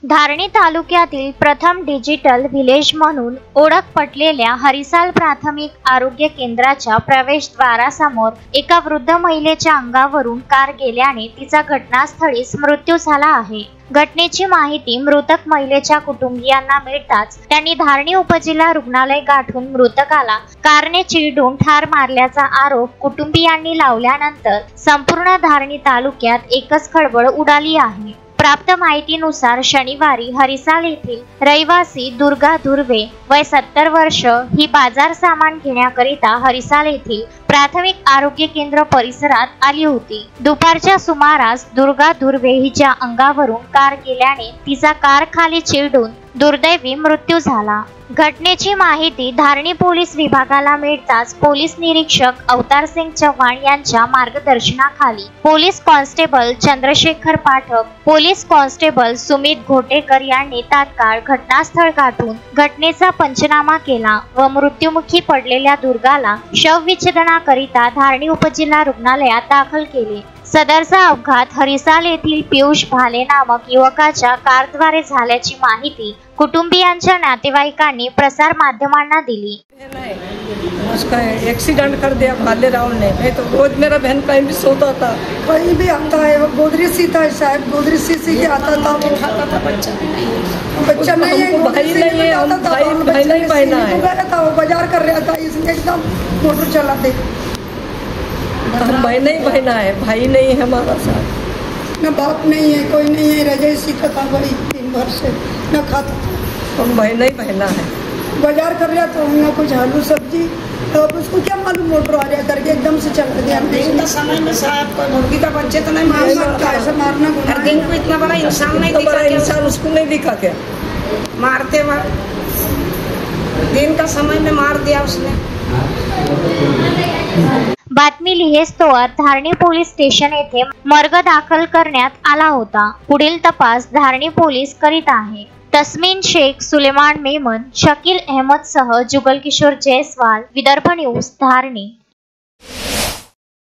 धारणी तालुक्यातील प्रथम digital village म्हणून ओळख पटलेल्या हरिसाल प्राथमिक आरोग्य केंद्राच्या प्रवेशद्वारासमोर एका वृद्ध महिलेच्या अंगावरून कार गेल्याने तिचा घटनास्थळीच मृत्यू झाला आहे। घटनेची माहिती मृतक महिलेच्या कुटुंबियांना मिळताच त्यांनी धारणी उपजिल्हा रुग्णालय गाठून मृतकाला कारने चिरडून ठार मारल्याचा आरोप कुटुंबियांनी लावल्यानंतर संपूर्ण धारणी तालुक्यात एकच खळबळ उडाली आहे। प्राप्त माहितीनुसार शनिवारी हरिसाल येथील रहिवासी दुर्गा धुर्वे वय 70 वर्ष ही बाजार सामान घेण्याकरिता हरिसाल येथील प्राथमिक आरोग्य केंद्र परिसरात आली होती। दुपारच्या सुमारास दुर्गा धुर्वे हिच्या अंगावरून कार गेल्याने तिचा कार खाली चिरडून दुर्दैवी मृत्यू झाला। घटनेची माहिती धारणी पोलीस विभागाला मिळताच पोलीस निरीक्षक अवतार सिंग चव्हाण यांच्या मार्गदर्शनाखाली police constable Chandrashekhar Pathak, police constable Sumit Ghotekar यांनी तात्काळ घटनास्थळ गाठून घटनेचा पंचनामा केला व मृत्युमुखी पडलेल्या दुर्गाला शवविच्छेदनाकरिता धारणी उपजिल्हा रुग्णालयात दाखल केले। सदरचा अपघात हरिसाल येथील पियुष भाले नामक युवकाच्या कारद्वारे झाल्याची माहिती कुटुंबियांच्या नातेवाईकांनी प्रसार माध्यमांना दिली। उसका एक्सीडेंट कर दिया भाले राहुल ने। मैं तो रोज मेरा बहन कहीं भी सोता था, कहीं भी आता है। वो गोदरी सीता है साहब, गोदरी सी के आता था। वो खाता था बच्चा नहीं है, भाई नहीं है, हम भाई नहीं बहना है। वो बाजार कर रहा था, इसने एकदम मोटर चलाते। हम बहन ही बहना है, भाई नहीं है हमारा साथ, न बाप नहीं है, कोई नहीं है। रजाई सीता था बड़ी 3 वर्ष से, न खाता था। हम बहन ही बहना है। बाजार कर रहा था, हमने कुछ आलू सब्जी, तो उसको क्या मालूम मोटर आ रहा करके एकदम से चला दिया। दिन का समय में साहब कोई मुर्गी का बच्चे तो नहीं मार सकता, ऐसा मारना गुनाह है। दिन को इतना बड़ा इंसान नहीं दिखा, इंसान उसको नहीं दिखा क्या मारते वक्त दिन का समय में मार दिया उसने। बातमी लिहेस्तोवर धारणी पोलीस स्टेशन येथे मर्ग दाखल करण्यात आला होता। पुढील तपास धारणी पोलीस करीत आहे। तस्मीन शेख, सुलेमान मेमन, शकील अहमद सह जुगल किशोर जयस्वाल, विदर्भ न्यूज, धारणी।